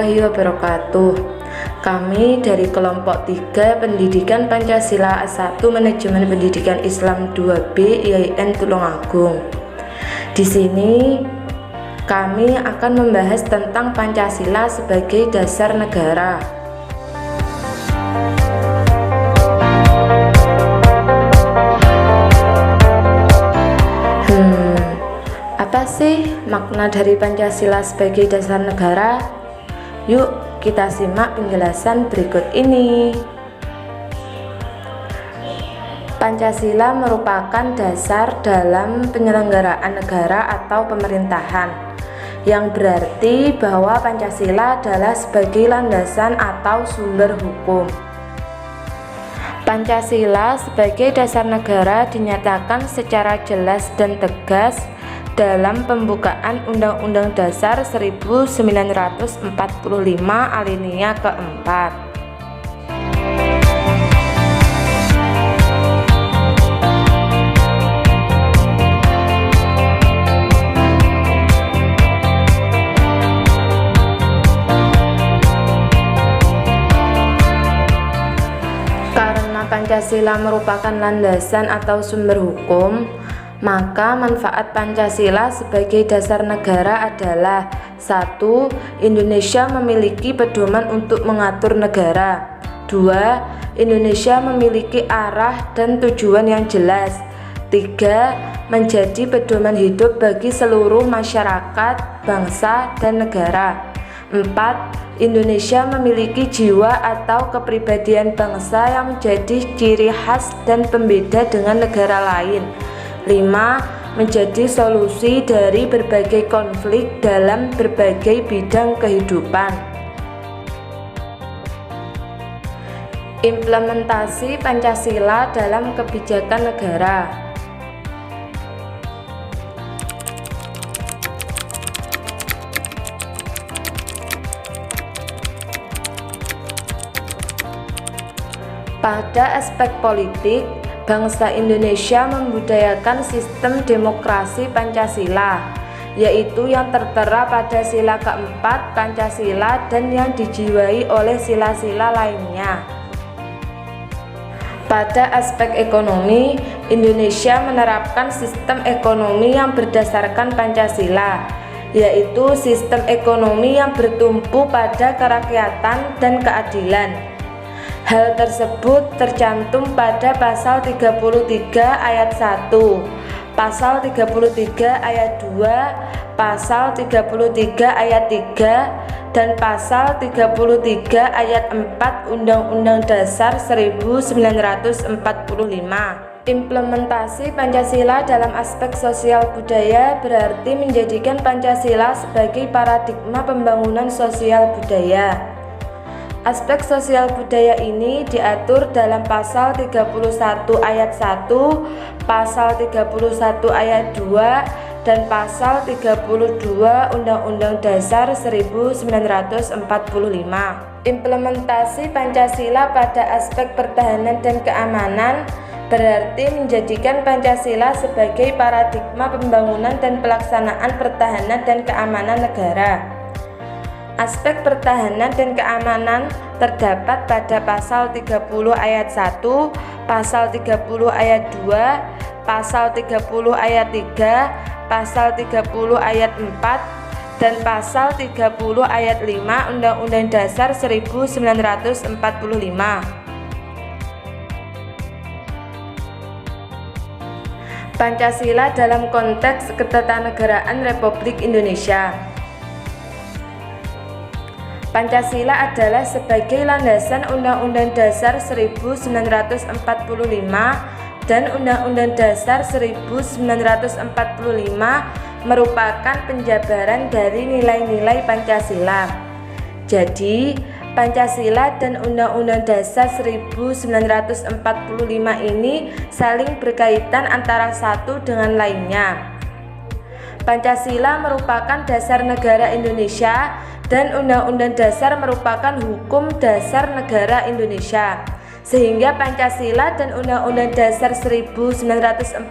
warahmatullahi wabarakatuh. Kami dari kelompok 3 Pendidikan Pancasila A1 Manajemen Pendidikan Islam 2B IAIN Tulungagung. Di sini kami akan membahas tentang Pancasila sebagai dasar negara. Apa sih makna dari Pancasila sebagai dasar negara? Yuk kita simak penjelasan berikut ini. Pancasila merupakan dasar dalam penyelenggaraan negara atau pemerintahan, yang berarti bahwa Pancasila adalah sebagai landasan atau sumber hukum. Pancasila sebagai dasar negara dinyatakan secara jelas dan tegas dalam pembukaan Undang-Undang Dasar 1945 alinea keempat. Karena Pancasila merupakan landasan atau sumber hukum, maka manfaat Pancasila sebagai dasar negara adalah 1. Indonesia memiliki pedoman untuk mengatur negara. 2. Indonesia memiliki arah dan tujuan yang jelas. 3. Menjadi pedoman hidup bagi seluruh masyarakat, bangsa, dan negara. 4. Indonesia memiliki jiwa atau kepribadian bangsa yang menjadi ciri khas dan pembeda dengan negara lain. 5. Menjadi solusi dari berbagai konflik dalam berbagai bidang kehidupan. Implementasi Pancasila dalam kebijakan negara. Pada aspek politik, bangsa Indonesia membudayakan sistem demokrasi Pancasila, yaitu yang tertera pada sila keempat Pancasila dan yang dijiwai oleh sila-sila lainnya. Pada aspek ekonomi, Indonesia menerapkan sistem ekonomi yang berdasarkan Pancasila, yaitu sistem ekonomi yang bertumpu pada kerakyatan dan keadilan. Hal tersebut tercantum pada pasal 33 ayat 1, pasal 33 ayat 2, pasal 33 ayat 3, dan pasal 33 ayat 4 Undang-Undang Dasar 1945. Implementasi Pancasila dalam aspek sosial budaya berarti menjadikan Pancasila sebagai paradigma pembangunan sosial budaya. Aspek sosial budaya ini diatur dalam pasal 31 ayat 1, pasal 31 ayat 2, dan pasal 32 Undang-Undang Dasar 1945. Implementasi Pancasila pada aspek pertahanan dan keamanan berarti menjadikan Pancasila sebagai paradigma pembangunan dan pelaksanaan pertahanan dan keamanan negara. Aspek pertahanan dan keamanan terdapat pada pasal 30 ayat 1, pasal 30 ayat 2, pasal 30 ayat 3, pasal 30 ayat 4, dan pasal 30 ayat 5 Undang-Undang Dasar 1945. Pancasila dalam konteks ketatanegaraan Republik Indonesia. Pancasila adalah sebagai landasan Undang-Undang Dasar 1945 dan Undang-Undang Dasar 1945 merupakan penjabaran dari nilai-nilai Pancasila. Jadi, Pancasila dan Undang-Undang Dasar 1945 ini saling berkaitan antara satu dengan lainnya. Pancasila merupakan dasar negara Indonesia dan Undang-Undang Dasar merupakan hukum dasar negara Indonesia, sehingga Pancasila dan Undang-Undang Dasar 1945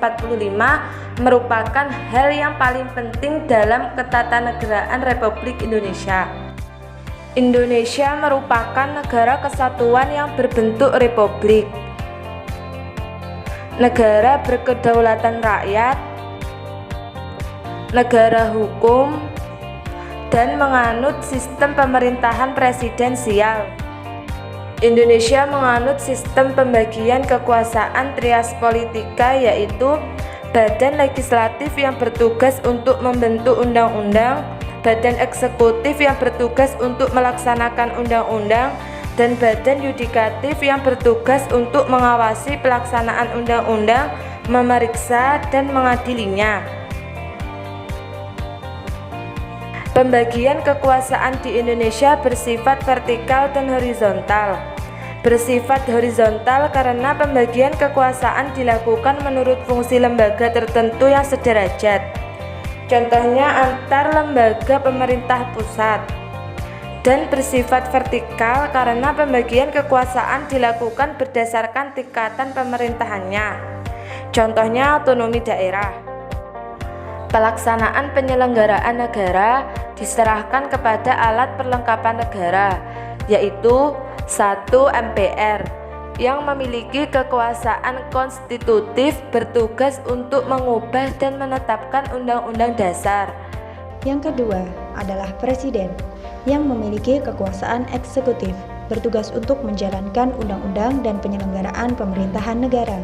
merupakan hal yang paling penting dalam ketatanegaraan Republik Indonesia. Indonesia merupakan negara kesatuan yang berbentuk republik, negara berkedaulatan rakyat, negara hukum, dan menganut sistem pemerintahan presidensial. Indonesia menganut sistem pembagian kekuasaan trias politika, yaitu badan legislatif yang bertugas untuk membentuk undang-undang, badan eksekutif yang bertugas untuk melaksanakan undang-undang, dan badan yudikatif yang bertugas untuk mengawasi pelaksanaan undang-undang, memeriksa dan mengadilinya. Pembagian kekuasaan di Indonesia bersifat vertikal dan horizontal. Bersifat horizontal karena pembagian kekuasaan dilakukan menurut fungsi lembaga tertentu yang sederajat. Contohnya antar lembaga pemerintah pusat. Dan bersifat vertikal karena pembagian kekuasaan dilakukan berdasarkan tingkatan pemerintahannya. Contohnya otonomi daerah. Pelaksanaan penyelenggaraan negara diserahkan kepada alat perlengkapan negara, yaitu 1. MPR yang memiliki kekuasaan konstitutif bertugas untuk mengubah dan menetapkan undang-undang dasar. Yang kedua adalah Presiden yang memiliki kekuasaan eksekutif bertugas untuk menjalankan undang-undang dan penyelenggaraan pemerintahan negara.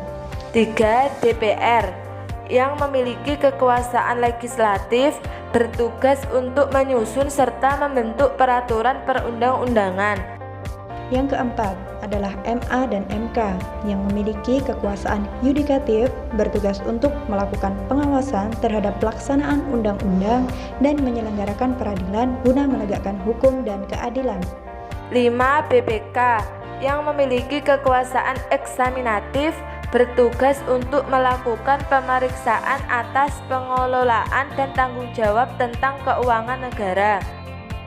3. DPR yang memiliki kekuasaan legislatif bertugas untuk menyusun serta membentuk peraturan perundang-undangan. Yang keempat adalah MA dan MK yang memiliki kekuasaan yudikatif bertugas untuk melakukan pengawasan terhadap pelaksanaan undang-undang dan menyelenggarakan peradilan guna menegakkan hukum dan keadilan. 5. BPK yang memiliki kekuasaan eksaminatif bertugas untuk melakukan pemeriksaan atas pengelolaan dan tanggung jawab tentang keuangan negara.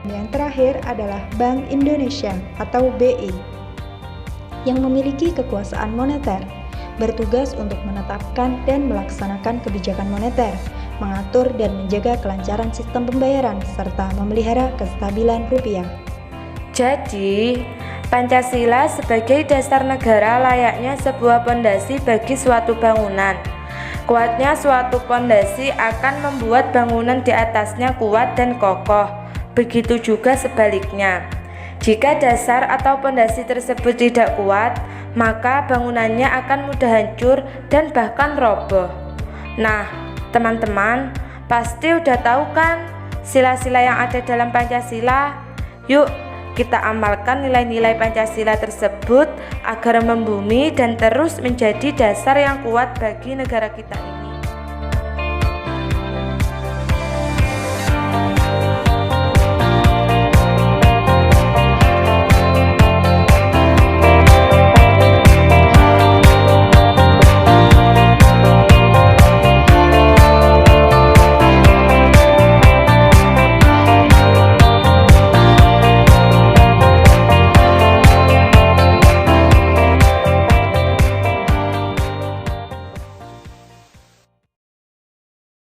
Yang terakhir adalah Bank Indonesia atau BI yang memiliki kekuasaan moneter bertugas untuk menetapkan dan melaksanakan kebijakan moneter, mengatur dan menjaga kelancaran sistem pembayaran, serta memelihara kestabilan rupiah. Jadi, Pancasila sebagai dasar negara layaknya sebuah pondasi bagi suatu bangunan. Kuatnya suatu pondasi akan membuat bangunan di atasnya kuat dan kokoh. Begitu juga sebaliknya. Jika dasar atau pondasi tersebut tidak kuat, maka bangunannya akan mudah hancur dan bahkan roboh. Nah, teman-teman, pasti udah tahu kan sila-sila yang ada dalam Pancasila? Yuk, kita amalkan nilai-nilai Pancasila tersebut agar membumi dan terus menjadi dasar yang kuat bagi negara kita ini.